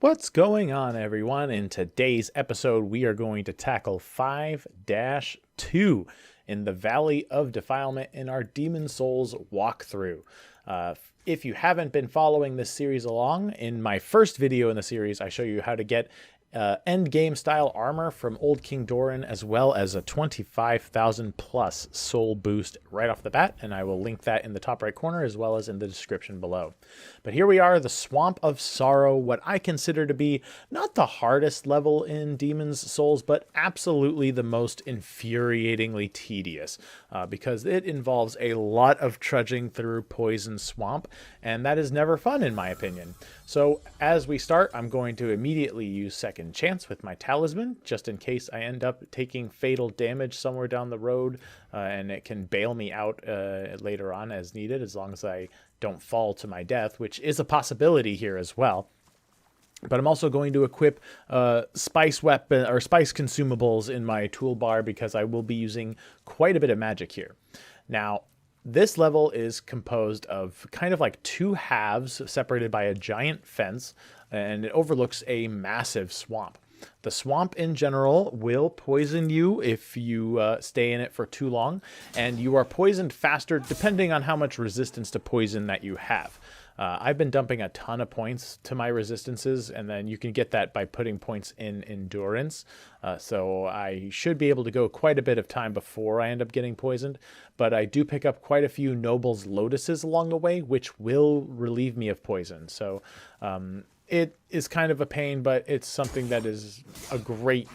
What's going on, everyone? In today's episode, we are going to tackle 5-2 in the Valley of Defilement in our Demon Souls walkthrough. If you haven't been following this series along, in my first video in the series, I show you how to get end game style armor from Old King Doran, as well as a 25,000 plus soul boost right off the bat, and I will link that in the top right corner as well as in the description below. But here we are, the Swamp of Sorrow, what I consider to be not the hardest level in Demon's Souls, but absolutely the most infuriatingly tedious, because it involves a lot of trudging through Poison Swamp, and that is never fun in my opinion. So as we start, I'm going to immediately use Second Chance with my Talisman, just in case I end up taking fatal damage somewhere down the road, and it can bail me out later on as needed, as long as I don't fall to my death, which is a possibility here as well. But I'm also going to equip spice weapon or spice consumables in my toolbar, because I will be using quite a bit of magic here. Now, this level is composed of kind of like two halves separated by a giant fence, and it overlooks a massive swamp. The swamp in general will poison you if you stay in it for too long, and you are poisoned faster depending on how much resistance to poison that you have. I've been dumping a ton of points to my resistances, and then you can get that by putting points in endurance. So I should be able to go quite a bit of time before I end up getting poisoned, but I do pick up quite a few Noble's Lotuses along the way, which will relieve me of poison. So it is kind of a pain, but it's something that is a great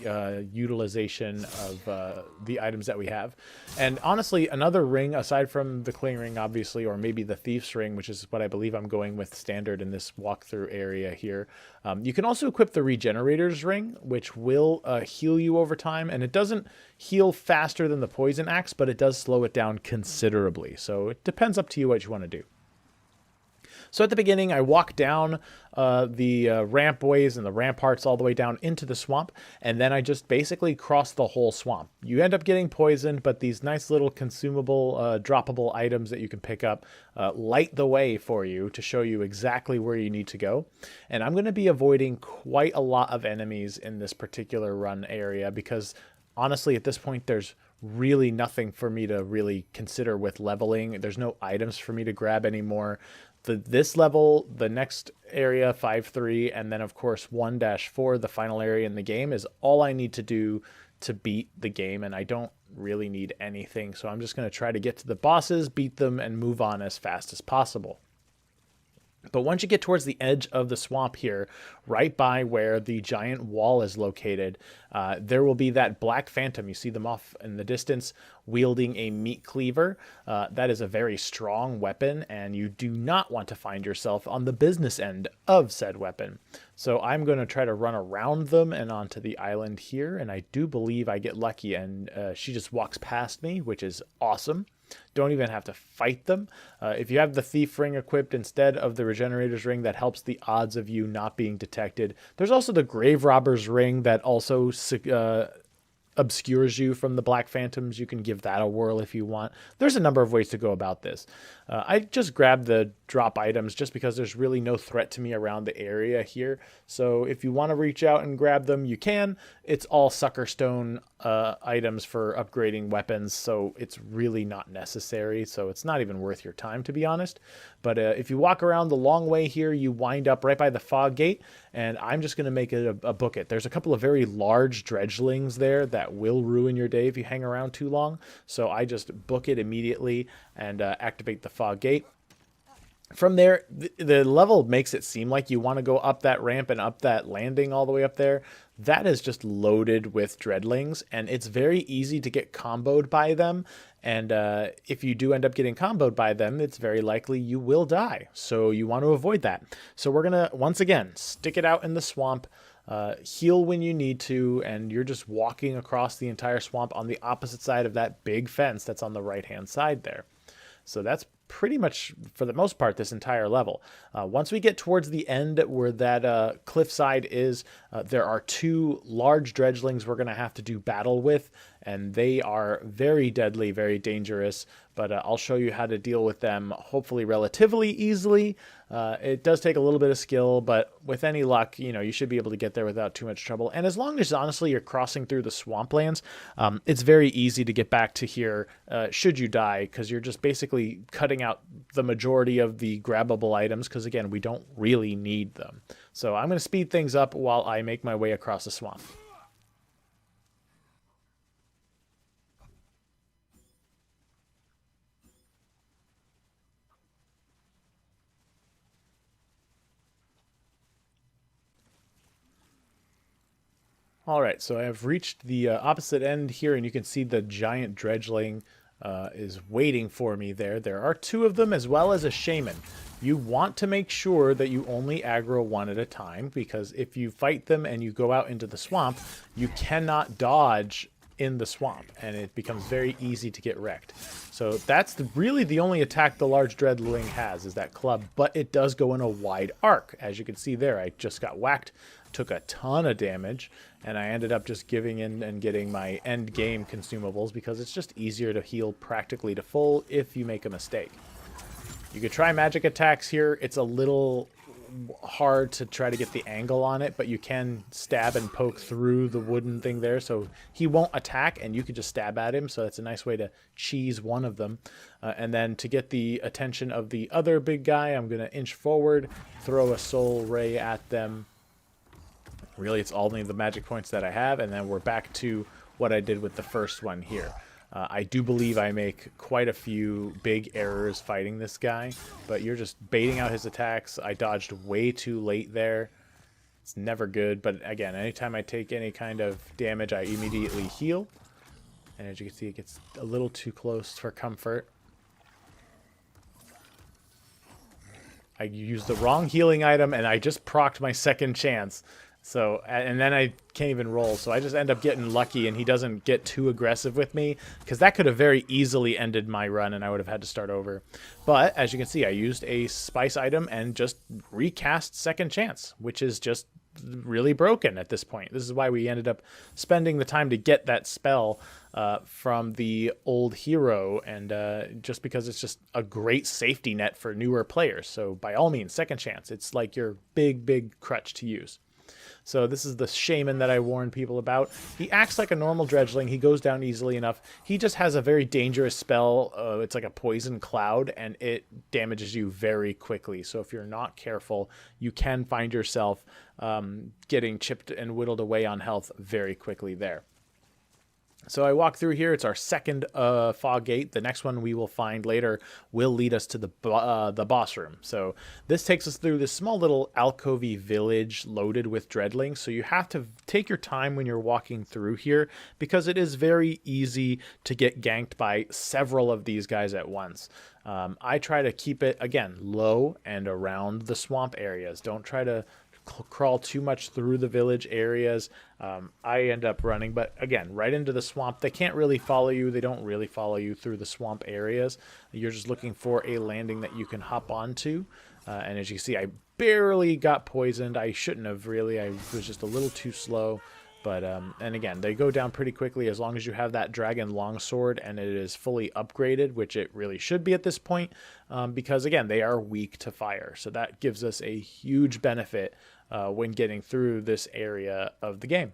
utilization of the items that we have. And honestly, another ring, aside from the Cling Ring, obviously, or maybe the Thief's Ring, which is what I believe I'm going with standard in this walkthrough area here. You can also equip the Regenerator's Ring, which will heal you over time. And it doesn't heal faster than the Poison Axe, but it does slow it down considerably. So it depends up to you what you want to do. So at the beginning, I walk down the rampways and the ramparts all the way down into the swamp, and then I just basically cross the whole swamp. You end up getting poisoned, but these nice little consumable, droppable items that you can pick up light the way for you to show you exactly where you need to go. And I'm going to be avoiding quite a lot of enemies in this particular run area, because honestly, at this point, there's really nothing for me to really consider with leveling. There's no items for me to grab anymore. This level, the next area, 5-3, and then of course 1-4, the final area in the game, is all I need to do to beat the game, and I don't really need anything. So I'm just going to try to get to the bosses, beat them, and move on as fast as possible. But once you get towards the edge of the swamp here, right by where the giant wall is located, there will be that black phantom. You see them off in the distance wielding a meat cleaver. That is a very strong weapon, and you do not want to find yourself on the business end of said weapon. So I'm going to try to run around them and onto the island here, and I do believe I get lucky, and she just walks past me, which is awesome. Don't even have to fight them. If you have the Thief Ring equipped instead of the Regenerator's Ring, that helps the odds of you not being detected. There's also the Grave Robber's Ring that also obscures you from the Black Phantoms. You can give that a whirl if you want. There's a number of ways to go about this. I just grabbed the drop items just because there's really no threat to me around the area here. So if you want to reach out and grab them, you can. It's all Sucker Stone items for upgrading weapons, so it's really not necessary. So it's not even worth your time, to be honest. But if you walk around the long way here, you wind up right by the Fog Gate, and I'm just going to make it a book it. There's a couple of very large dredgelings there that will ruin your day if you hang around too long. So I just book it immediately and activate the Fog Gate. From there, the level makes it seem like you want to go up that ramp and up that landing all the way up there. That is just loaded with dreadlings, and it's very easy to get comboed by them. And if you do end up getting comboed by them, it's very likely you will die. So you want to avoid that. So we're going to, once again, stick it out in the swamp, heal when you need to, and you're just walking across the entire swamp on the opposite side of that big fence that's on the right-hand side there. So that's pretty much, for the most part, this entire level. Once we get towards the end where that cliffside is, there are two large dredgelings we're going to have to do battle with, and they are very deadly, very dangerous, but I'll show you how to deal with them hopefully relatively easily. It does take a little bit of skill, but with any luck, you should be able to get there without too much trouble. And as long as, honestly, you're crossing through the swamplands, it's very easy to get back to here should you die, because you're just basically cutting out the majority of the grabbable items, because, again, we don't really need them. So I'm going to speed things up while I make my way across the swamp. All right, so I have reached the opposite end here, and you can see the giant dredgeling is waiting for me there. There are two of them, as well as a shaman. You want to make sure that you only aggro one at a time, because if you fight them and you go out into the swamp, you cannot dodge in the swamp, and it becomes very easy to get wrecked. So that's really the only attack the large dredgeling has, is that club, but it does go in a wide arc. As you can see there, I just got whacked, took a ton of damage, and I ended up just giving in and getting my end game consumables, because it's just easier to heal practically to full if you make a mistake. You could try magic attacks here. It's a little hard to try to get the angle on it, but you can stab and poke through the wooden thing there, so he won't attack and you can just stab at him. So that's a nice way to cheese one of them. And then to get the attention of the other big guy, I'm going to inch forward, throw a soul ray at them. Really, it's only the magic points that I have, and then we're back to what I did with the first one here. I do believe I make quite a few big errors fighting this guy, but you're just baiting out his attacks. I dodged way too late there. It's never good, but again, anytime I take any kind of damage, I immediately heal. And as you can see, it gets a little too close for comfort. I used the wrong healing item, and I just procced my second chance. So, and then I can't even roll, so I just end up getting lucky, and he doesn't get too aggressive with me, because that could have very easily ended my run, and I would have had to start over. But, as you can see, I used a spice item and just recast Second Chance, which is just really broken at this point. This is why we ended up spending the time to get that spell from the old hero, and just because it's just a great safety net for newer players. So, by all means, Second Chance. It's like your big crutch to use. So this is the shaman that I warned people about. He acts like a normal dredgeling. He goes down easily enough. He just has a very dangerous spell. It's like a poison cloud, and it damages you very quickly. So if you're not careful, you can find yourself getting chipped and whittled away on health very quickly there. So I walk through here. It's our second fog gate. The next one we will find later will lead us to the boss room. So this takes us through this small little alcovey village loaded with dredlings. So you have to take your time when you're walking through here, because it is very easy to get ganked by several of these guys at once. I try to keep it, again, low and around the swamp areas. Don't try to crawl too much through the village areas. I end up running, but again, right into the swamp. They can't really follow you. They don't really follow you through the swamp areas. You're just looking for a landing that you can hop onto. And as you see, I barely got poisoned. I shouldn't have really. I was just a little too slow. But, and again, they go down pretty quickly as long as you have that dragon longsword and it is fully upgraded, which it really should be at this point, because, again, they are weak to fire. So that gives us a huge benefit when getting through this area of the game.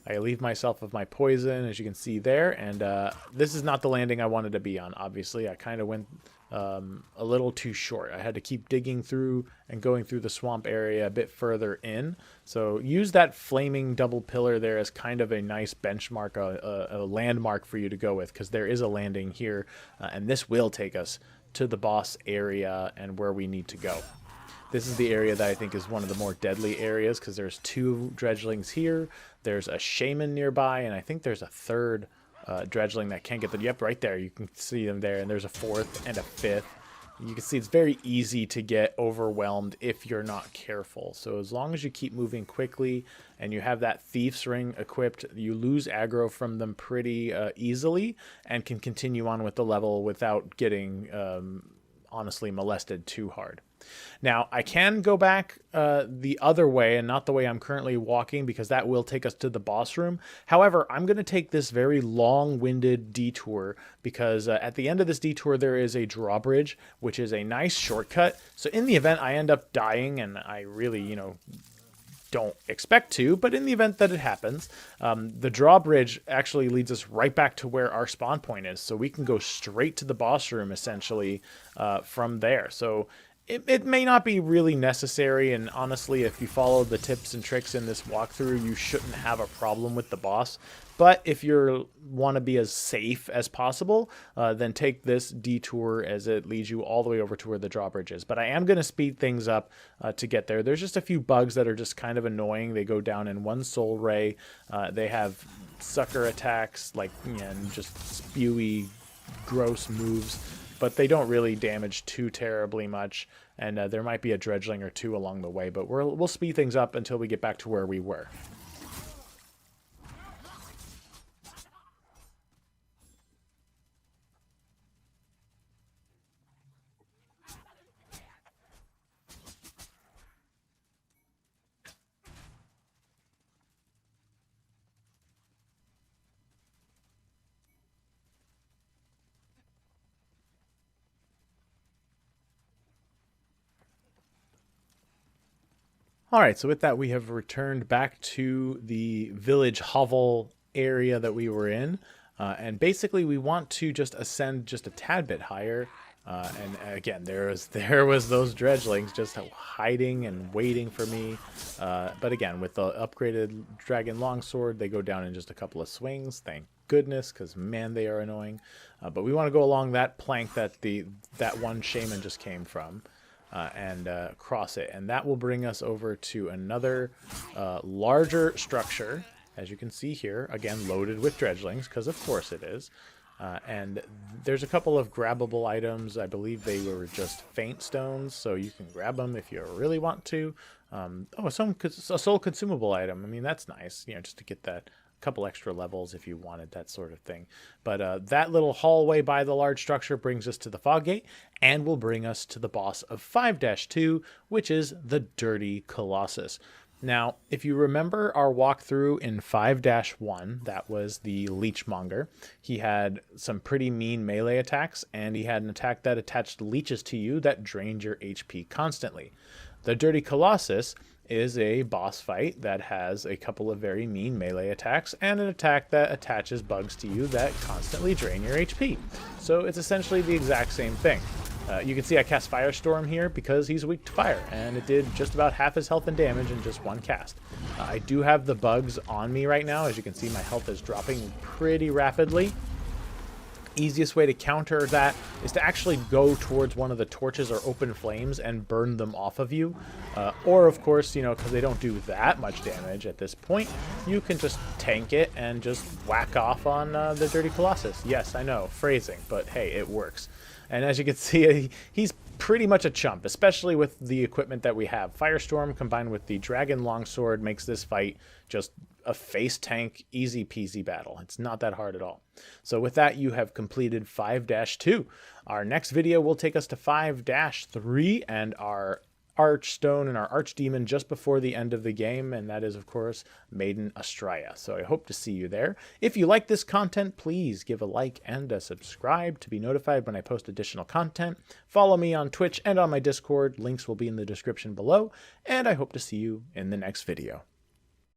I leave myself of my poison, as you can see there, and this is not the landing I wanted to be on, obviously. I kind of went a little too short. I had to keep digging through and going through the swamp area a bit further in. So use that flaming double pillar there as kind of a nice benchmark, a landmark for you to go with, because there is a landing here, and this will take us to the boss area and where we need to go. This is the area that I think is one of the more deadly areas, because there's two dredgelings here, there's a shaman nearby, and I think there's a third dredgeling that can't get the... Yep, right there. You can see them there, and there's a fourth and a fifth. You can see it's very easy to get overwhelmed if you're not careful. So as long as you keep moving quickly and you have that Thief's Ring equipped, you lose aggro from them pretty easily and can continue on with the level without getting, honestly, molested too hard. Now, I can go back the other way and not the way I'm currently walking, because that will take us to the boss room. However, I'm going to take this very long-winded detour because at the end of this detour, there is a drawbridge, which is a nice shortcut. So in the event I end up dying, and I really, don't expect to, but in the event that it happens, the drawbridge actually leads us right back to where our spawn point is. So we can go straight to the boss room, essentially, from there. So it may not be really necessary, and honestly, if you follow the tips and tricks in this walkthrough, you shouldn't have a problem with the boss. But if you want to be as safe as possible, then take this detour as it leads you all the way over to where the drawbridge is. But I am going to speed things up to get there. There's just a few bugs that are just kind of annoying. They go down in one soul ray. They have sucker attacks, like, and just spewy, gross moves, but they don't really damage too terribly much. And there might be a dredgeling or two along the way, but we'll speed things up until we get back to where we were. All right, so with that, we have returned back to the village hovel area that we were in. And basically, we want to just ascend just a tad bit higher. And again, there was those dredgelings just hiding and waiting for me. But again, with the upgraded dragon longsword, they go down in just a couple of swings. Thank goodness, because man, they are annoying. But we want to go along that plank that that one shaman just came from. And cross it, and that will bring us over to another larger structure, as you can see here, again loaded with dredgelings, because of course it is. And there's a couple of grabbable items. I believe they were just faint stones, so you can grab them if you really want to. A soul consumable item. I mean, that's nice, just to get that couple extra levels if you wanted that sort of thing. But that little hallway by the large structure brings us to the fog gate and will bring us to the boss of 5-2, which is the Dirty Colossus. Now, if you remember our walkthrough in 5-1, that was the Leechmonger. He had some pretty mean melee attacks, and he had an attack that attached leeches to you that drained your HP constantly. The Dirty Colossus is a boss fight that has a couple of very mean melee attacks and an attack that attaches bugs to you that constantly drain your HP. So it's essentially the exact same thing. You can see I cast Firestorm here because he's weak to fire, and it did just about half his health and damage in just one cast. I do have the bugs on me right now. As you can see, my health is dropping pretty rapidly. Easiest way to counter that is to actually go towards one of the torches or open flames and burn them off of you. Or, of course, because they don't do that much damage at this point, you can just tank it and just whack off on the Dirty Colossus. Yes, I know, phrasing, but hey, it works. And as you can see, he's pretty much a chump, especially with the equipment that we have. Firestorm combined with the Dragon Longsword makes this fight just a face tank, easy peasy battle. It's not that hard at all. So with that, you have completed 5-2. Our next video will take us to 5-3 and our Archstone and our Archdemon just before the end of the game, and that is, of course, Maiden Astraea. So I hope to see you there. If you like this content, please give a like and a subscribe to be notified when I post additional content. Follow me on Twitch and on my Discord. Links will be in the description below, and I hope to see you in the next video.